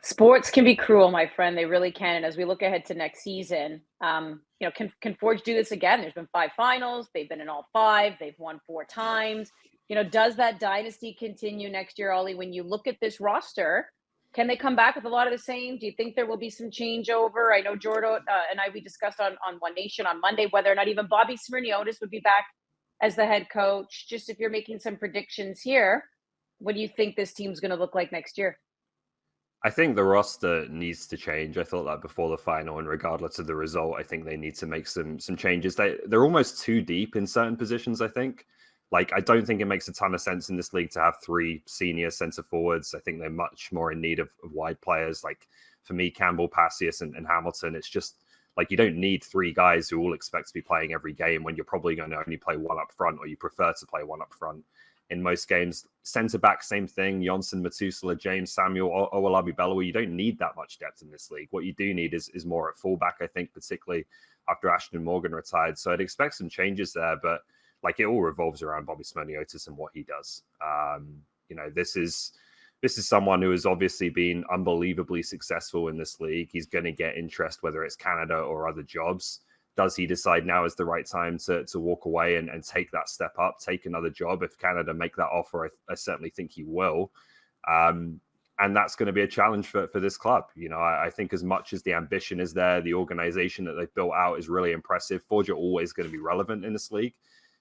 Sports can be cruel, my friend. They really can. And as we look ahead to next season, can Forge do this again? There's been 5 finals. They've been in all five. They've won 4 times. Does that dynasty continue next year, Ollie? When you look at this roster, can they come back with a lot of the same? Do you think there will be some changeover? I know Jordo we discussed on One Nation on Monday whether or not even Bobby Smyrniotis would be back as the head coach. Just if you're making some predictions here, what do you think this team's going to look like next year? I think the roster needs to change. I thought that before the final, and regardless of the result, I think they need to make some changes. They're almost too deep in certain positions, I think. I don't think it makes a ton of sense in this league to have 3 senior center forwards. I think they're much more in need of wide players. For me, Campbell, Passius, and Hamilton, it's just you don't need 3 guys who all expect to be playing every game when you're probably going to only play one up front, or you prefer to play one up front in most games. Center back, same thing. Johnson, Methuselah, James, Samuel, Owolabi Belowo. You don't need that much depth in this league. What you do need is more at fullback, I think, particularly after Ashton Morgan retired. So I'd expect some changes there, but it all revolves around Bobby Smyrniotis and what he does. This is someone who has obviously been unbelievably successful in this league. He's going to get interest, whether it's Canada or other jobs. Does he decide now is the right time to walk away and take that step up, take another job? If Canada make that offer, I certainly think he will. And that's going to be a challenge for this club. I think as much as the ambition is there, the organization that they've built out is really impressive. Forge are always going to be relevant in this league.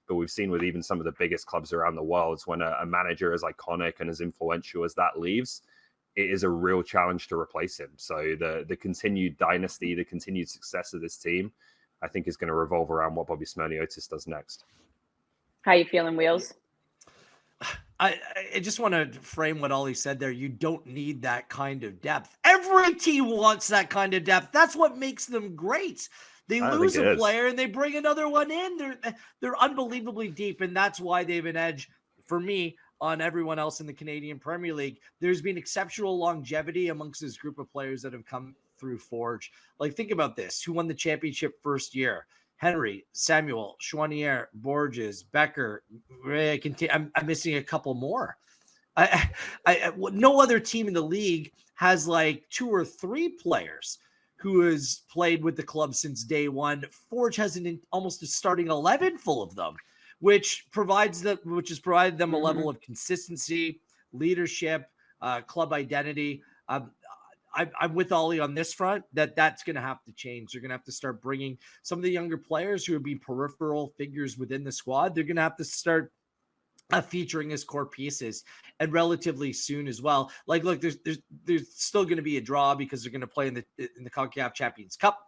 But we've seen with even some of the biggest clubs around the world, when a manager as iconic and as influential as that leaves, it is a real challenge to replace him. So the continued dynasty, the continued success of this team, I think is going to revolve around what Bobby Smyrniotis does next. How you feeling, Wheels? I just want to frame what Ollie said there. You don't need that kind of depth. Every team wants that kind of depth. That's what makes them great. They lose a player and they bring another one in. They're unbelievably deep, and that's why they have an edge for me on everyone else in the Canadian Premier League. There's been exceptional longevity amongst this group of players that have come through Forge. Think about this. Who won the championship first year? Henry, Samuel, Chouanier, Borges, Becker. I'm missing a couple more. No other team in the league has 2 or 3 players who has played with the club since day one. Forge has almost a starting 11 full of them, which has provided them a level of consistency, leadership, club identity. I'm with Ollie on this front that's going to have to change. They're going to have to start bringing some of the younger players who have been peripheral figures within the squad. They're going to have to start featuring as core pieces, and relatively soon as well. Look, there's still going to be a draw because they're going to play in the CONCACAF Champions Cup,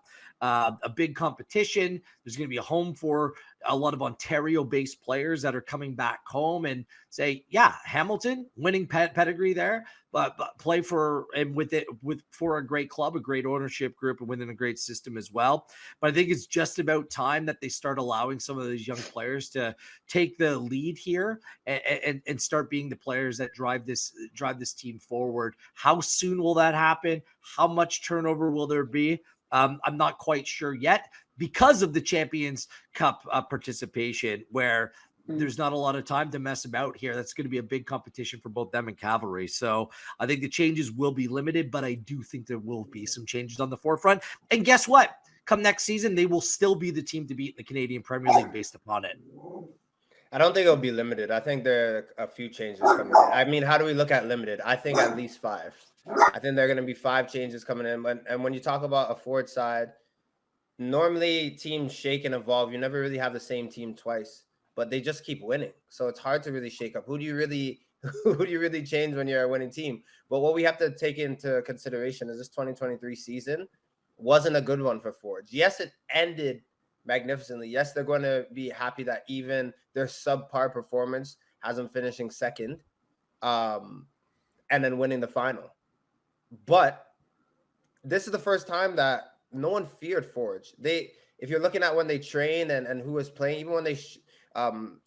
a big competition. There's going to be a home for a lot of Ontario-based players that are coming back home and say, yeah, Hamilton winning pedigree there, but play for a great club, a great ownership group, and within a great system as well. But I think it's just about time that they start allowing some of these young players to take the lead here and start being the players that drive this team forward. How soon will that happen? How much turnover will there be? I'm not quite sure yet because of the Champions Cup participation, where there's not a lot of time to mess about here. That's going to be a big competition for both them and Cavalry. So I think the changes will be limited, but I do think there will be some changes on the forefront. And guess what? Come next season, they will still be the team to beat in the Canadian Premier League based upon it. I don't think it'll be limited. I think there are a few changes coming in. I mean, how do we look at limited? I think at least 5. I think there are going to be 5 changes coming in. And when you talk about a forward side, normally teams shake and evolve. You never really have the same team twice, but they just keep winning. So it's hard to really shake up. Who do you really change when you're a winning team? But what we have to take into consideration is this 2023 season wasn't a good one for Forge. Yes, it ended magnificently. Yes, they're going to be happy that even their subpar performance has them finishing second, and then winning the final. But this is the first time that no one feared Forge. If you're looking at when they trained and who was playing, even when they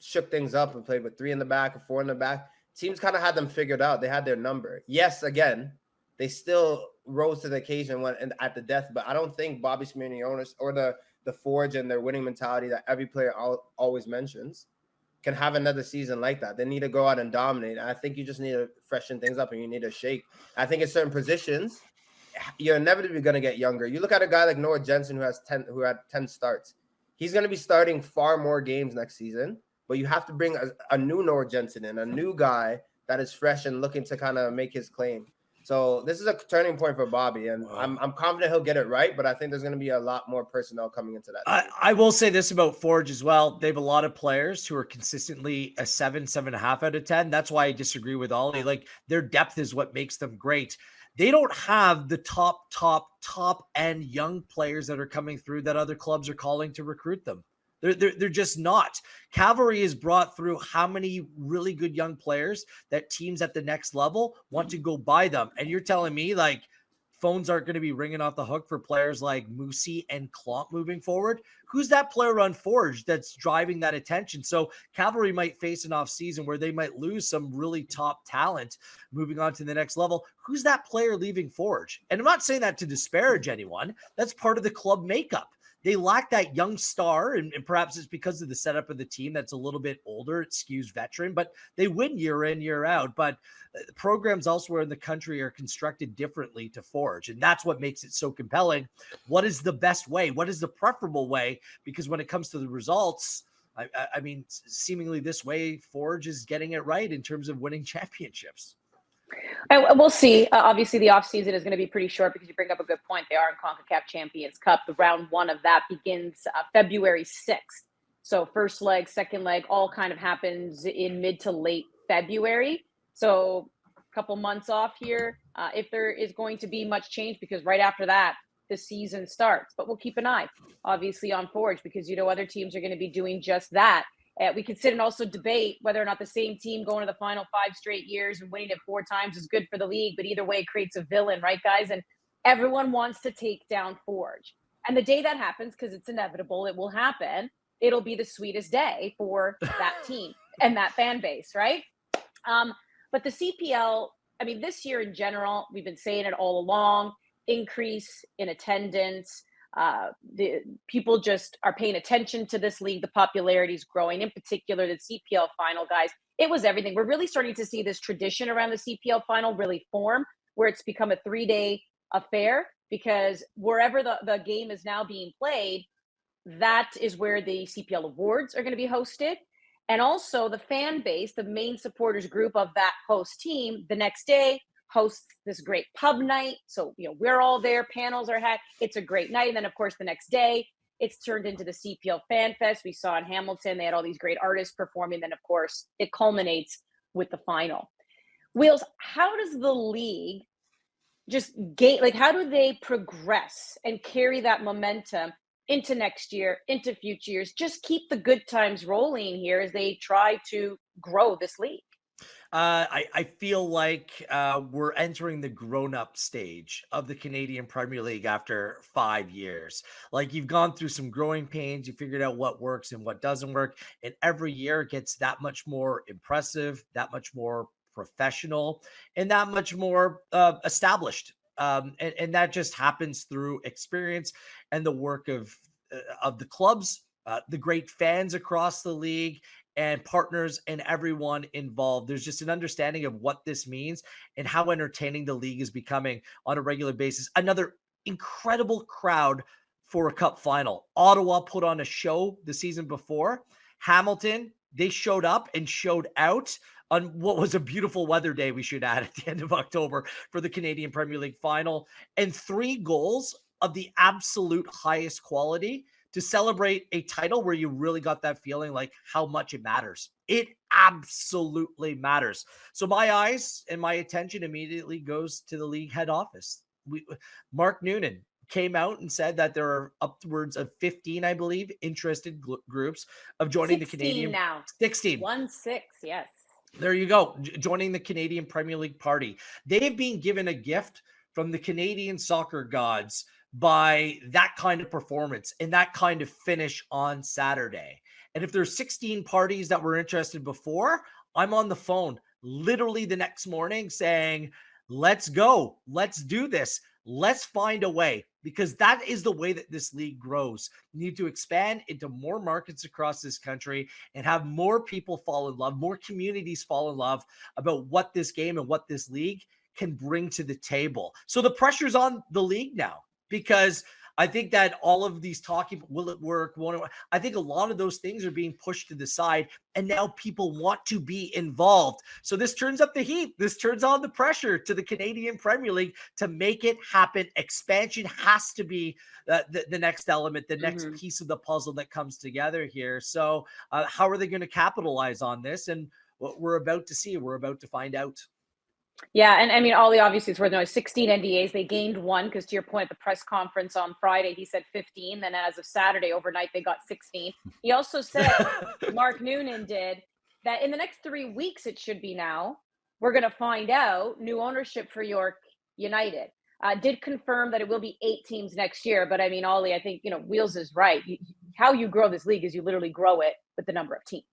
shook things up and played with 3 in the back or 4 in the back, teams kind of had them figured out. They had their number. Yes, again, they still rose to the occasion at the death, but I don't think Bobby Smyrniotis or the Forge and their winning mentality that every player always mentions can have another season like that. They need to go out and dominate. I think you just need to freshen things up and you need to shake. I think in certain positions, you're inevitably going to get younger. You look at a guy like Noah Jensen who had 10 starts. He's going to be starting far more games next season, but you have to bring a new Noah Jensen in, a new guy that is fresh and looking to kind of make his claim. So this is a turning point for Bobby, and I'm confident he'll get it right, but I think there's going to be a lot more personnel coming into that. I will say this about Forge as well. They have a lot of players who are consistently a 7.5 out of 10. That's why I disagree with Ollie. Like, their depth is what makes them great. They don't have the top end young players that are coming through that other clubs are calling to recruit them. They're just not. Cavalry has brought through how many really good young players that teams at the next level want to go buy them. And you're telling me like phones aren't going to be ringing off the hook for players like Moosey and Klomp moving forward? Who's that player on Forge that's driving that attention? So Cavalry might face an off season where they might lose some really top talent moving on to the next level. Who's that player leaving Forge? And I'm not saying that to disparage anyone. That's part of the club makeup. They lack that young star, and perhaps it's because of the setup of the team that's a little bit older. It skews veteran, but they win year in, year out. But programs elsewhere in the country are constructed differently to Forge, and that's what makes it so compelling. What is the best way? What is the preferable way? Because when it comes to the results, I mean, seemingly this way, Forge is getting it right in terms of winning championships. We'll see. Obviously, the offseason is going to be pretty short because you bring up a good point. They are in CONCACAF Champions Cup. The round one of that begins February 6th. So first leg, second leg, all kind of happens in mid to late February. So a couple months off here, if there is going to be much change, because right after that, the season starts. But we'll keep an eye, obviously, on Forge, because, other teams are going to be doing just that. We could sit and also debate whether or not the same team going to the final 5 straight years and winning it 4 times is good for the league. But either way, it creates a villain, right, guys? And everyone wants to take down Forge. And the day that happens, because it's inevitable, it will happen, it'll be the sweetest day for that team and that fan base, right? But the CPL, I mean, this year in general, we've been saying it all along, increase in attendance. The people just are paying attention to this league. The popularity is growing, in particular the CPL final, guys. It was everything. We're really starting to see this tradition around the CPL final really form, where it's become a 3-day affair, because wherever the game is now being played, that is where the CPL awards are going to be hosted. And also the fan base, the main supporters group of that host team, the next day hosts this great pub night. So, we're all there, panels are had. It's a great night. And then, of course, the next day, it's turned into the CPL Fan Fest. We saw in Hamilton, they had all these great artists performing. Then, of course, it culminates with the final. Wheels, how does the league how do they progress and carry that momentum into next year, into future years? Just keep the good times rolling here as they try to grow this league. I feel like we're entering the grown-up stage of the Canadian Premier League after 5 years. Like, you've gone through some growing pains, you figured out what works and what doesn't work, and every year it gets that much more impressive, that much more professional, and that much more established. And that just happens through experience and the work of the clubs, the great fans across the league, and partners and everyone involved. There's just an understanding of what this means and how entertaining the league is becoming on a regular basis. Another incredible crowd for a cup final. Ottawa put on a show the season before. Hamilton, they showed up and showed out on what was a beautiful weather day, we should add, at the end of October for the Canadian Premier League final. And 3 goals of the absolute highest quality to celebrate a title where you really got that feeling like how much it matters. It absolutely matters. So my eyes and my attention immediately goes to the league head office. Mark Noonan came out and said that there are upwards of 15, I believe, interested groups of joining the Canadian. Now. 16. 1-6, yes. There you go. Joining the Canadian Premier League party. They have been given a gift from the Canadian soccer gods by that kind of performance and that kind of finish on Saturday. And if there's 16 parties that were interested before, I'm on the phone literally the next morning saying, let's go, let's do this, let's find a way, because that is the way that this league grows. You need to expand into more markets across this country and have more people fall in love, more communities fall in love about what this game and what this league can bring to the table. So the pressure's on the league now, because I think that all of these talking, will it work? Won't it? I think a lot of those things are being pushed to the side, and now people want to be involved. So this turns up the heat. This turns on the pressure to the Canadian Premier League to make it happen. Expansion has to be the next element, the next piece of the puzzle that comes together here. So how are they going to capitalize on this? And what we're about to see, we're about to find out. Yeah, and I mean, Ollie, obviously, it's worth knowing 16 NDAs. They gained one because, to your point, at the press conference on Friday, he said 15. Then, as of Saturday, overnight, they got 16. He also said, Mark Noonan did, that in the next 3 weeks, it should be now, we're going to find out new ownership for York United. Did confirm that it will be 8 teams next year. But I mean, Ollie, I think, Wheels is right. How you grow this league is you literally grow it with the number of teams.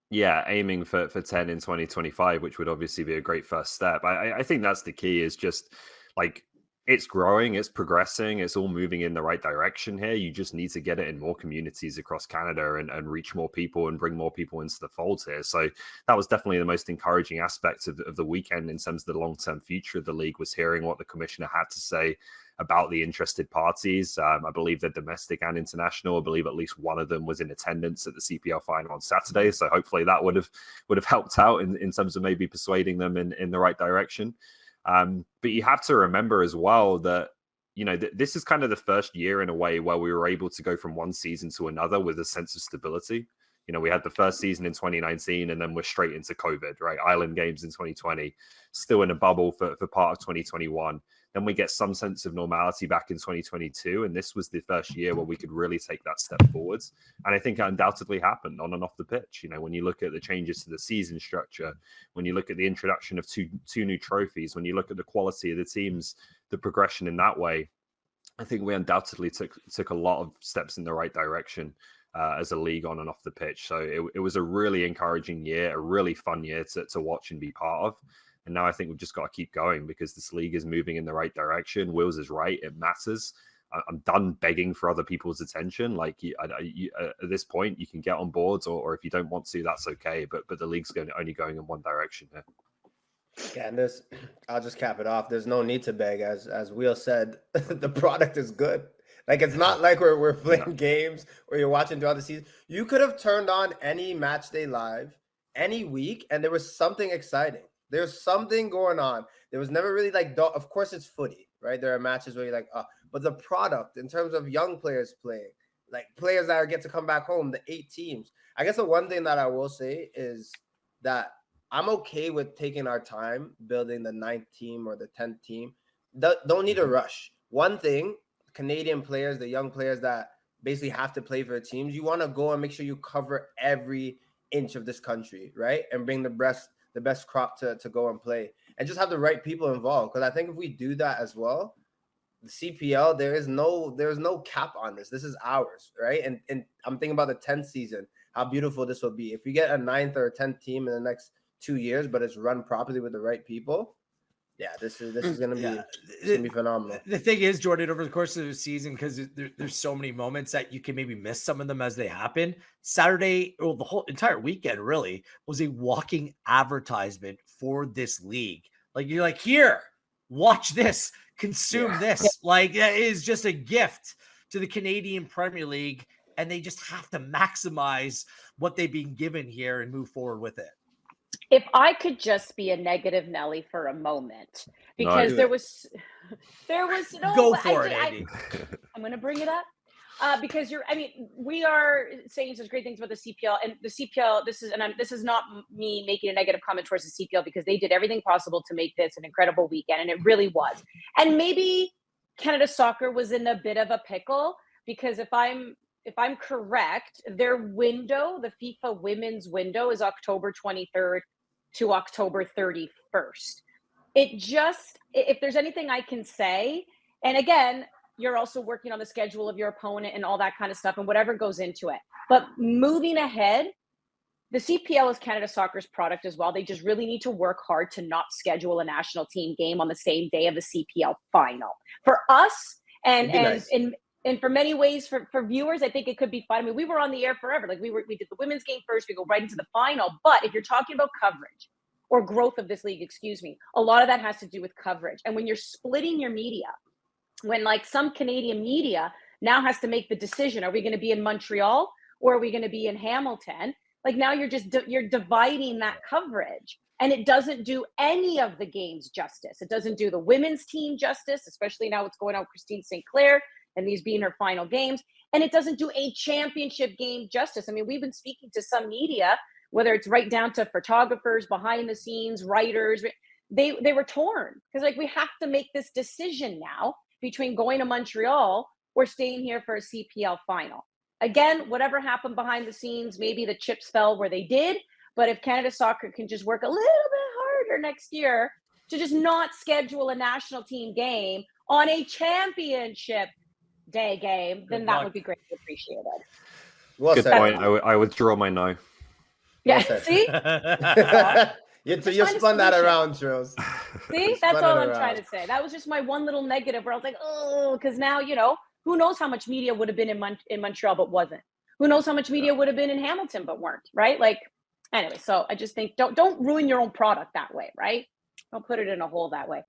Yeah, aiming for 10 in 2025, which would obviously be a great first step. I think that's the key, is just like, it's growing, it's progressing, it's all moving in the right direction here. You just need to get it in more communities across Canada and reach more people and bring more people into the fold here. So that was definitely the most encouraging aspect of the weekend in terms of the long-term future of the league, was hearing what the commissioner had to say about the interested parties. I believe they're domestic and international. I believe at least one of them was in attendance at the CPL final on Saturday. So hopefully that would have helped out in terms of maybe persuading them in the right direction. But you have to remember as well that, this is kind of the first year in a way where we were able to go from one season to another with a sense of stability. We had the first season in 2019, and then we're straight into COVID, right? Island Games in 2020, still in a bubble for part of 2021. Then we get some sense of normality back in 2022. And this was the first year where we could really take that step forwards. And I think it undoubtedly happened on and off the pitch. When you look at the changes to the season structure, when you look at the introduction of two new trophies, when you look at the quality of the teams, the progression in that way, I think we undoubtedly took a lot of steps in the right direction as a league on and off the pitch. So it was a really encouraging year, a really fun year to watch and be part of. And now I think we've just got to keep going, because this league is moving in the right direction. Wills is right. It matters. I'm done begging for other people's attention. Like, at this point, you can get on board, or if you don't want to, that's okay. But the league's only going in one direction here. Yeah, and I'll just cap it off. There's no need to beg. As Will said, the product is good. Like, it's not like we're playing games or you're watching throughout the season. You could have turned on any match day live any week, and there was something exciting. There's something going on. There was never really of course it's footy, right? There are matches where you're like, but the product in terms of young players playing, like players that get to come back home, the 8 teams. I guess the one thing that I will say is that I'm okay with taking our time building the 9th team or the 10th team. Don't need a rush. One thing, Canadian players, the young players that basically have to play for teams, you want to go and make sure you cover every inch of this country, right? And bring the best crop to go and play, and just have the right people involved. Because I think if we do that as well, the CPL, there's no cap on this. This is ours, right? And I'm thinking about the 10th season, how beautiful this will be. If we get a 9th or a 10th team in the next 2 years, but it's run properly with the right people, yeah, this is gonna be phenomenal. The thing is, Jordan, over the course of the season, because there's so many moments that you can maybe miss some of them as they happen. Saturday, or the whole entire weekend, really was a walking advertisement for this league. Like, you're like, here, watch this, consume this. Like, that is just a gift to the Canadian Premier League, and they just have to maximize what they've been given here and move forward with it. If I could just be a negative Nelly for a moment, because there was no. Go for it, Andy. I'm going to bring it up because we are saying such great things about the CPL, and the CPL. This is not me making a negative comment towards the CPL, because they did everything possible to make this an incredible weekend, and it really was. And maybe Canada Soccer was in a bit of a pickle, because if I'm correct, their window, the FIFA women's window, is October 23rd to October 31st. If there's anything I can say, and again, you're also working on the schedule of your opponent and all that kind of stuff and whatever goes into it. But moving ahead, the CPL is Canada Soccer's product as well. They just really need to work hard to not schedule a national team game on the same day of the CPL final. For us, and for many ways, for viewers, I think it could be fun. I mean, we were on the air forever. Like, we did the women's game first. We go right into the final. But if you're talking about coverage, or growth of this league, excuse me, a lot of that has to do with coverage. And when you're splitting your media, when like some Canadian media now has to make the decision, are we going to be in Montreal or are we going to be in Hamilton? Like now you're dividing that coverage, and it doesn't do any of the games justice. It doesn't do the women's team justice, especially now what's going on with Christine St. Clair and these being her final games. And it doesn't do a championship game justice. I mean, we've been speaking to some media, whether it's right down to photographers, behind the scenes, writers, they were torn because like we have to make this decision now between going to Montreal or staying here for a CPL final. Again, whatever happened behind the scenes, maybe the chips fell where they did. But if Canada Soccer can just work a little bit harder next year to just not schedule a national team game on a championship day game, then that would be greatly appreciated. Well Good said. point. I withdraw my no. Yeah, Well said. see? You spun that around, Trills. See, that's all I'm trying to say. That was just my one little negative where I was like, oh, because now, you know, who knows how much media would have been in Montreal but wasn't? Who knows how much media would have been in Hamilton but weren't, right? Like, anyway, so I just think don't ruin your own product that way, right? Don't put it in a hole that way.